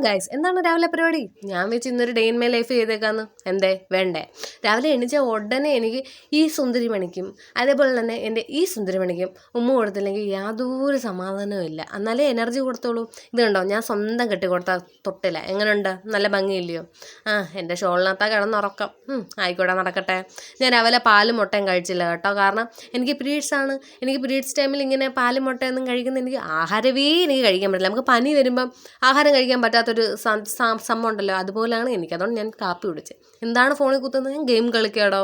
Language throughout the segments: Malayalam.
ഗൈസ്, എന്താണ് രാവിലെ പരിപാടി? ഞാൻ വെച്ച് ഇന്നൊരു ഡേ ഇൻ മൈ ലൈഫ് ചെയ്തേക്കാന്ന്. എന്തേ വേണ്ടേ? രാവിലെ എണീച്ച ഉടനെ എനിക്ക് ഈ സുന്ദരിമണിക്കും അതേപോലെ തന്നെ എൻ്റെ ഈ സുന്ദരിമണിക്കും ഉമ്മ കൊടുത്തില്ലെങ്കിൽ യാതൊരു സമാധാനവും ഇല്ല. എന്നാലേ എനർജി കൊടുത്തോളൂ. ഇത് കണ്ടോ, ഞാൻ സ്വന്തം കെട്ടിക്കൊടുത്ത തൊട്ടില്ല. എങ്ങനെയുണ്ട്? നല്ല ഭംഗിയില്ലയോ? എൻ്റെ ഷോളിനകത്താ കിടന്നുറക്കം. ആയിക്കോട്ടെ, നടക്കട്ടെ. ഞാൻ രാവിലെ പാലും മുട്ടയും കഴിച്ചില്ല കേട്ടോ. കാരണം എനിക്ക് പീരീഡ്സ് ആണ്. എനിക്ക് പീരീഡ്സ് ടൈമിൽ ഇങ്ങനെ പാലും മുട്ടയൊന്നും കഴിക്കുന്ന എനിക്ക് എനിക്ക് കഴിക്കാൻ പറ്റില്ല. നമുക്ക് പനി വരുമ്പം ആഹാരം കഴിക്കാൻ പറ്റാത്തൊരു സംഭവം ഉണ്ടല്ലോ, അതുപോലെയാണ് എനിക്ക്. അതുകൊണ്ട് ഞാൻ കാപ്പി കുടിച്ചത്. എന്താണ് ഫോണിൽ കുത്തുന്നത്? ഞാൻ ഗെയിം കളിക്കാടോ.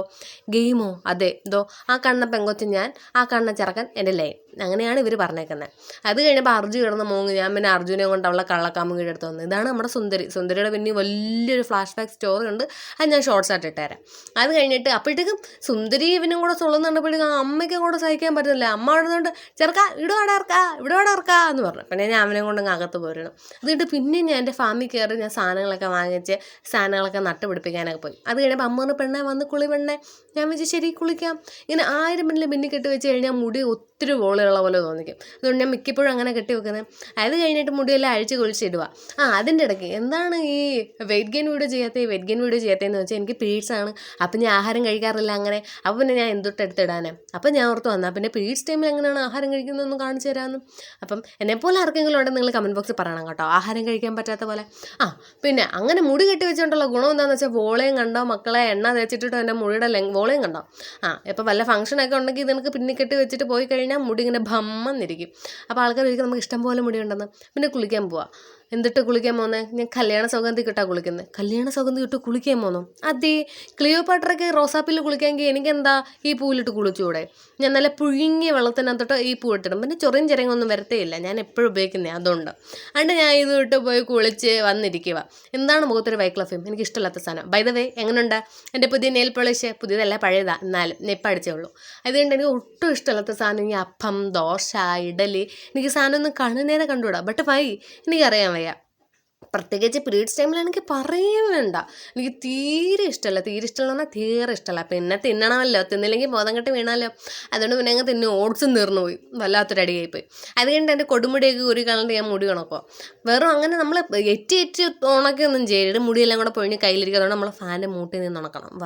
ഗെയിമോ? അതെ, ഇതോ ആ കണ്ണ പെങ്കൊച്ച് ഞാൻ, ആ കണ്ണ ചെറുക്കൻ എൻ്റെ ലൈൻ. അങ്ങനെയാണ് ഇവർ പറഞ്ഞേക്കുന്നത്. അത് കഴിഞ്ഞപ്പോൾ അർജു കിടന്ന് മോങ്ങ്. ഞാൻ പിന്നെ അർജുനെ കൊണ്ട് അവളെ കള്ളക്കാമ്പ് കീഴെടുത്ത് വന്നു. ഇതാണ് നമ്മുടെ സുന്ദരിയുടെ പിന്നെ വലിയൊരു ഫ്ലാഷ് ബാക്ക് സ്റ്റോറി ഉണ്ട്. അത് ഞാൻ ഷോർട്സ് ആയിട്ട് ഇട്ടുതരാം. അത് കഴിഞ്ഞിട്ട് അപ്പോഴത്തേക്കും സുന്ദരി ഇവനും കൂടെ സൊള്ളുന്നുണ്ടപ്പോഴേക്കും അമ്മയ്ക്കും കൂടെ സഹിക്കാൻ പറ്റുന്നില്ല. അമ്മ അവിടുന്നുണ്ട് ചെറുക്കാ ഇവിടെ ഇറക്കാ എന്ന് പറഞ്ഞു. പിന്നെ ഞാൻ അവനെ കൊണ്ട് അകത്ത് പോരണം. എന്നിട്ട് പിന്നെ ഞാൻ എൻ്റെ ഫാമിൽ കയറി ഞാൻ സാധനങ്ങളൊക്കെ വാങ്ങിച്ച് സാധനങ്ങളൊക്കെ നട്ടുപിടിപ്പിക്കാനൊക്കെ പോയി. അത് കഴിഞ്ഞപ്പോൾ അമ്മ പറഞ്ഞ പെണ്ണെ വന്ന് കുളി പെണ്ണെ. ഞാൻ വെച്ച് ശരി കുളിക്കാം. ഇങ്ങനെ 1000 മിനിറ്റ് ബിന്നി കെട്ടി വെച്ച് കഴിഞ്ഞാൽ മുടി ഒത്തിരി വോളുള്ള പോലെ തോന്നിക്കും. അതുകൊണ്ട് ഞാൻ മിക്കപ്പോഴും അങ്ങനെ കെട്ടി വെക്കുന്നത്. അത് കഴിഞ്ഞിട്ട് മുടിയെല്ലാം അഴിച്ച് കുളിച്ചിടുക. അതിൻ്റെ ഇടയ്ക്ക് എന്താണ് ഈ വെയിറ്റ് ഗെയിൻ വീഡിയോ ചെയ്യാത്തതെന്ന് വെച്ചാൽ എനിക്ക് പീരീഡ്സ് ആണ്. അപ്പം ഞാൻ ആഹാരം കഴിക്കാറില്ല അങ്ങനെ. അപ്പോൾ പിന്നെ ഞാൻ എന്തൊട്ടെടുത്തിടാനേ. അപ്പം ഞാൻ ഓർത്ത് വന്നാൽ പിന്നെ പീരീഡ്സ് ടൈമിൽ എങ്ങനെയാണ് ആഹാരം കഴിക്കുന്നതെന്ന് കാണിച്ചു തരാമെന്ന്. അപ്പം എന്നെപ്പോലെ ആർക്കെങ്കിലും ഉണ്ടെങ്കിൽ നിങ്ങൾ കമൻറ്റ് ബോക്സിൽ പറയണം കേട്ടോ, ആഹാരം കഴിക്കാൻ പറ്റാത്ത പോലെ. പിന്നെ അങ്ങനെ മുടി കെട്ടി വെച്ചുകൊണ്ടുള്ള ഗുണം എന്താണെന്ന് വെച്ചാൽ വോളയും കണ്ടോ മക്കളെ, എണ്ണ തേച്ചിട്ടിട്ടോ എൻ്റെ മുടിയുടെ വോളയും കണ്ടോ. ഇപ്പോൾ വല്ല ഫംഗ്ഷനൊക്കെ ഉണ്ടെങ്കിൽ ഇത് എനിക്ക് പിന്നെ കെട്ടി വെച്ചിട്ട് പോയി കഴിഞ്ഞാൽ മുടി ഇങ്ങനെ ഭമ്മെന്നിരിക്കും. അപ്പോൾ ആൾക്കാർ ഒരിക്കലും നമുക്ക് ഇഷ്ടം പോലെ മുടി ഉണ്ടെന്ന്. പിന്നെ കുളിക്കാൻ പോവാം. എന്നിട്ട് കുളിക്കാൻ പോകുന്നത് ഞാൻ കല്യാണ സൗഗന്ധി കിട്ടാണ് കുളിക്കുന്നത്. കല്യാണ സൗഗന്ധി കിട്ട് കുളിക്കാൻ പോകുന്നു. അതേ, ക്ലിയോപാട്രയ്ക്ക് റോസാപ്പിൽ കുളിക്കാമെങ്കിൽ എനിക്കെന്താ ഈ പൂവിലിട്ട് കുളിച്ചുകൂടെ? ഞാൻ നല്ല പുഴുങ്ങിയ വെള്ളത്തിനകത്തോട്ട് ഈ പൂ ഇട്ടിടും. പിന്നെ ചൊറിയും ചിരങ്ങൊന്നും വരത്തേയില്ല. ഞാൻ എപ്പോഴും ഉപയോഗിക്കുന്നത് അതുകൊണ്ട്. ഞാൻ ഇത് ഇട്ട് പോയി കുളിച്ച് വന്നിരിക്കുക. എന്താണ് മുഖത്തൊരു വൈക്ലഫ്യം? എനിക്ക് ഇഷ്ടമില്ലാത്ത സാധനം. ബൈ ദ വേ, എങ്ങനെയുണ്ട് എൻ്റെ പുതിയ നെയിൽ പോളിഷ്? പുതിയതല്ല, പഴയതാ. എന്നാലും നെപ്പടിച്ചേ ഉള്ളൂ. അതുകൊണ്ട് എനിക്ക് ഒട്ടും ഇഷ്ടമില്ലാത്ത സാധനം ഈ അപ്പം, ദോശ, ഇഡലി. എനിക്ക് സാധനം ഒന്നും കണ്ണുനേരെ കണ്ടുകൂടാ. ബട്ട് എനിക്കറിയാൻ വയ്യ. പ്രത്യേകിച്ച് പീരീഡ്സ് ടൈമിലാണെങ്കിൽ പറയുകയും വേണ്ട. എനിക്ക് തീരെ ഇഷ്ടമല്ല പറഞ്ഞാൽ തീരെ ഇഷ്ടമല്ല. പിന്നെ തിന്നണമല്ലോ, തിന്നില്ലെങ്കിൽ ബോധം കെട്ട് വീണാലോ. അതുകൊണ്ട് പിന്നെ അങ്ങ് തിന്നു ഓട്സും തീർന്നു പോയി. വല്ലാത്തൊരടിയായിപ്പോയി. അത് കഴിഞ്ഞിട്ട് എൻ്റെ കൊടുമുടിയൊക്കെ ഒരു കളണ്ട് ഞാൻ മുടി ഉണക്കോ. വെറും അങ്ങനെ നമ്മൾ എറ്റി ഉണക്കൊന്നും ചെയ്തിട്ട് മുടിയെല്ലാം കൂടെ പൊഴിഞ്ഞ് കയ്യിലിരിക്കുക. അതുകൊണ്ട് നമ്മൾ ഫാൻ്റെ മൂട്ടിൽ നിന്ന് ഉണക്കണം.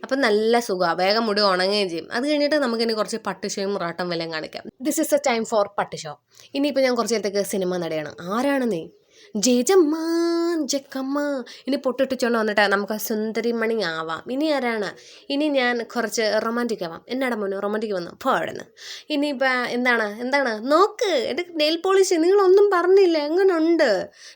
അപ്പം നല്ല സുഖമാണ്, വേഗം മുടി ഉണങ്ങുകയും ചെയ്യും. അത് കഴിഞ്ഞിട്ട് നമുക്കിനി കുറച്ച് പട്ടുഷോയും റാട്ടം വിലയും കാണിക്കാം. This is a time for പട്ടുഷോ. ഇനിയിപ്പോൾ ഞാൻ കുറച്ച് നേരത്തേക്ക് സിനിമ നടിയാണ്. ആരാണ് നീ? ജേജമ്മ ജക്കമ്മ. ഇനി പൊട്ടിട്ടിച്ചോണ്ട് വന്നിട്ട് നമുക്ക് സുന്ദരിമണി ആവാം. ഇനി ആരാണ്? ഇനി ഞാൻ കുറച്ച് റൊമാൻറ്റിക് ആവാം. എന്നാടാ മോനു റൊമാൻറ്റിക് വന്നു പോടുന്നു. ഇനിയിപ്പോൾ എന്താണ് നോക്ക് എൻ്റെ നെയിൽ പോളിഷ്. നിങ്ങളൊന്നും പറഞ്ഞില്ല, എങ്ങനെയുണ്ട്?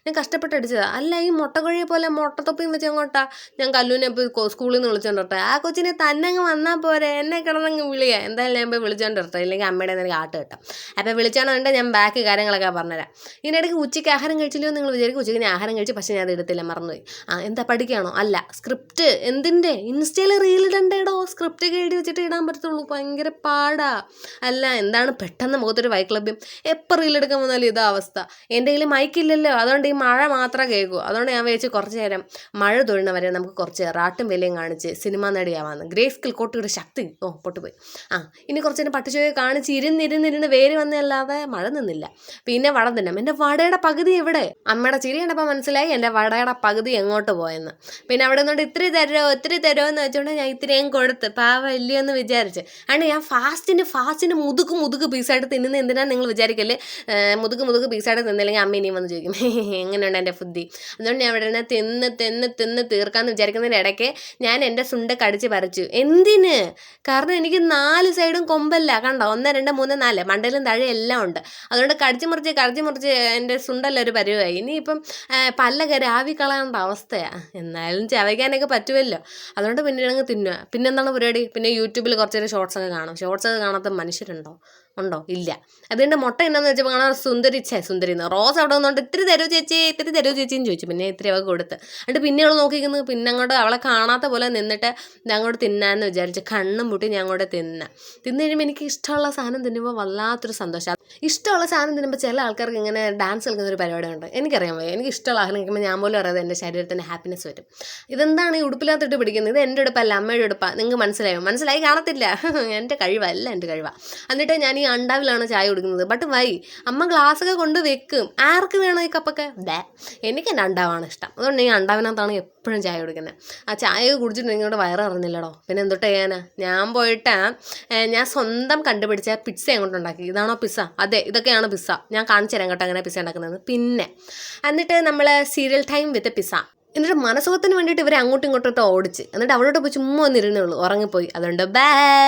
ഞാൻ കഷ്ടപ്പെട്ടടിച്ചതാ. അല്ല, ഈ മുട്ടക്കൊഴിയെ പോലെ മുട്ടത്തൊപ്പിയും വെച്ച് അങ്ങോട്ടാ ഞാൻ കല്ലൂനെ ഇപ്പോൾ സ്കൂളിൽ നിന്ന് വിളിച്ചോണ്ടിട്ടെ. ആ കൊച്ചിനെ തന്നെ അങ്ങ് വന്നാൽ പോരെ, എന്നെ കിടന്നങ്ങ് വിളിക്കുക. എന്തായാലും ഞാൻ പോയി വിളിച്ചോണ്ടിട്ടെ, ഇല്ലെങ്കിൽ അമ്മയുടെ എനിക്ക് ആട്ട് കിട്ടാം. അപ്പോൾ വിളിച്ചോണ്ട് ഞാൻ ബാക്കി കാര്യങ്ങളൊക്കെ പറഞ്ഞുതരാം. ഇതിനിടയ്ക്ക് ഉച്ചയ്ക്ക് ആഹാരം കഴിച്ചില്ലയോ നിങ്ങൾ വിചാരിക്കും? ഉച്ചയ്ക്ക് ഞാൻ ആഹാരം കഴിച്ചു, പക്ഷേ ഞാൻ അത് എടുത്തില്ല, മറന്നുപോയി. എന്താ പഠിക്കുകയാണോ? അല്ല, സ്ക്രിപ്റ്റ്. എന്തിൻ്റെ? ഇൻസ്റ്റയിൽ റീൽ ഇടണ്ടേടോ. സ്ക്രിപ്റ്റൊക്കെ എഴുതി വെച്ചിട്ട് ഇടാൻ പറ്റത്തുള്ളൂ. ഭയങ്കര പാടാ. അല്ല, എന്താണ് പെട്ടെന്ന് മുഖത്തൊരു വൈക്ലഭ്യം? എപ്പോൾ റീലെടുക്കാൻ വന്നാലും ഇതാ അവസ്ഥ. എൻ്റെ കയ്യിൽ മൈക്കില്ലല്ലോ, അതുകൊണ്ട് ഈ മഴ മാത്രമേ കേൾക്കൂ. അതുകൊണ്ട് ഞാൻ വിചാരിച്ചു കുറച്ച് നേരം മഴ തൊഴുന്നവരെ നമുക്ക് കുറച്ച് റാട്ടും വിലയും കാണിച്ച് സിനിമ നടിയാവാന്ന്. ഗ്രേസ് സ്കിൽ കോട്ടിയുടെ ശക്തി പൊട്ടുപോയി. ഇനി കുറച്ച് നേരം പട്ടുചോയെ കാണിച്ച് ഇരുന്നിരുന്നിരുന്ന് വേര് വന്നല്ലാതെ മഴ നിന്നില്ല. പിന്നെ വടം തിന്നാം. എൻ്റെ വടയുടെ പകുതി എവിടെ? അമ്മയുടെ ചിരി കണ്ടപ്പോൾ മനസ്സിലായി എൻ്റെ വടയുടെ പകുതി എങ്ങോട്ട് പോയെന്ന്. പിന്നെ അവിടെ നിന്നുകൊണ്ട് ഇത്തിരി തരുമോ എന്ന് വെച്ചുകൊണ്ട് ഞാൻ ഇത്രയും കൊടുത്ത് പാവം ഇല്ലയെന്ന് വിചാരിച്ച്. ഞാൻ ഫാസ്റ്റിന് മുതുക്ക് പീസായിട്ട് തിന്നുന്ന എന്തിനാണ് നിങ്ങൾ വിചാരിക്കല്ലേ? മുതുക്ക് പീസായിട്ട് തിന്നില്ലെങ്കിൽ അമ്മ ഇനിയും വന്ന് ചോദിക്കും എങ്ങനെയുണ്ട് എൻ്റെ ബുദ്ധി. അതുകൊണ്ട് ഞാൻ അവിടെ തിന്ന് തീർക്കാമെന്ന് വിചാരിക്കുന്നതിൻ്റെ ഇടയ്ക്ക് ഞാൻ എൻ്റെ സുണ്ട കടിച്ച് പറിച്ചു. എന്തിന്? കാരണം എനിക്ക് 4 സൈഡും കൊമ്പല്ല, കണ്ടോ? 1 2 3 4 മണ്ടയിലും താഴെ എല്ലാം ഉണ്ട്. അതുകൊണ്ട് കടിച്ച് മുറിച്ച് എൻ്റെ സുണ്ടല്ല ഒരു പരിവായി. ഇനിയിപ്പം പല്ലൊക്കെ രാവി കളയേണ്ട അവസ്ഥയാണ്. എന്നാലും ചവയ്ക്കാനൊക്കെ പറ്റുമല്ലോ. അതുകൊണ്ട് പിന്നെ അങ്ങ് തിന്നുക. പിന്നെന്താണ് പരിപാടി? പിന്നെ യൂട്യൂബിൽ കുറച്ചൊരു ഷോർട്സൊക്കെ കാണും. ഷോർട്സൊക്കെ കാണാത്ത മനുഷ്യരുണ്ടോ? ഉണ്ടോ? അതുകൊണ്ട് മുട്ട എന്നാന്ന് വെച്ചപ്പോൾ കാണാൻ സുന്ദരിന്ന് റോസ് അവിടെ വന്നുകൊണ്ട് ഇത്തിരി തരൂ ചേച്ചിന്ന് ചോദിച്ചു. പിന്നെ ഇത്തിരി അവൾക്ക് കൊടുത്ത്. എന്നിട്ട് പിന്നെ അവൾ നോക്കിക്കുന്നു. പിന്നെ അങ്ങോട്ട് അവളെ കാണാത്ത പോലെ നിന്നിട്ട് അങ്ങോട്ട് തിന്നാന്ന് വിചാരിച്ച് കണ്ണും മുട്ടി ഞാൻ അങ്ങോട്ട് തിന്നു കഴിയുമ്പോൾ എനിക്ക് ഇഷ്ടമുള്ള സാധനം തിന്നുമ്പോൾ വല്ലാത്തൊരു സന്തോഷം. ഇഷ്ടമുള്ള സാധനം തിന്നുമ്പോൾ ചില ആൾക്കാർക്ക് ഇങ്ങനെ ഡാൻസ് കളിക്കുന്ന ഒരു പരിപാടിയുണ്ട്. എനിക്കറിയാൻ വയ്യ. എനിക്ക് ഇഷ്ടമുള്ള ആഹാരം കഴിക്കുമ്പോൾ ഞാൻ പോലും അറിയാതെ എൻ്റെ ശരീരത്തിന് ഹാപ്പിനെസ് വരും. ഇതെന്താണ് ഈ ഉടുപ്പിനകത്തിട്ട് പിടിക്കുന്നത്? ഇത് എൻ്റെ ഉടുപ്പല്ല, അമ്മയുടെ ഉടുപ്പാണ്. നിങ്ങൾക്ക് മനസ്സിലായി കാണത്തില്ല. എൻ്റെ കഴിവല്ല, എൻ്റെ കഴിവാണ്. എന്നിട്ട് ഞാൻ ഈ അണ്ടാവിലാണ് ചായ കുടിക്കുന്നത്. ബട്ട് വൈ അമ്മ ഗ്ലാസ്സൊക്കെ കൊണ്ട് വെക്കും. ആർക്ക് വേണം ഈ കപ്പൊക്കെ? എനിക്ക് എൻ്റെ അണ്ടാവാണ് ഇഷ്ടം. അതുകൊണ്ട് ഈ അണ്ടാവിനകത്താണ് എപ്പോഴും ചായ കുടിക്കുന്നത്. ആ ചായ കുടിച്ചിട്ട് നിങ്ങളുടെ വയറ് അറിഞ്ഞില്ലടോ. പിന്നെ എന്തൊട്ട് ചെയ്യാനാ? ഞാൻ പോയിട്ട് ഞാൻ സ്വന്തം കണ്ടുപിടിച്ച പിസ്സ അങ്ങോട്ട് ഉണ്ടാക്കി. ഇതാണോ പിസ്സ? അതെ, ഇതൊക്കെയാണ് പിസ്സ. ഞാൻ കാണിച്ചു തരാം കേട്ടോ അങ്ങനെ പിസ്സ ഉണ്ടാക്കുന്നത്. പിന്നെ എന്നിട്ട് നമ്മൾ സീരിയൽ ടൈം വിത്ത് പിസ്സ. എന്നിട്ട് മനസുഖത്തിന് വേണ്ടിയിട്ട് ഇവരെ അങ്ങോട്ടും ഇങ്ങോട്ടും ഓടിച്ച്, എന്നിട്ട് അവളോട് പോയി ചുമ്മാ ഒന്നിരുന്നേ ഉള്ളൂ, ഉറങ്ങിപ്പോയി. അതുകൊണ്ട് ബൈ.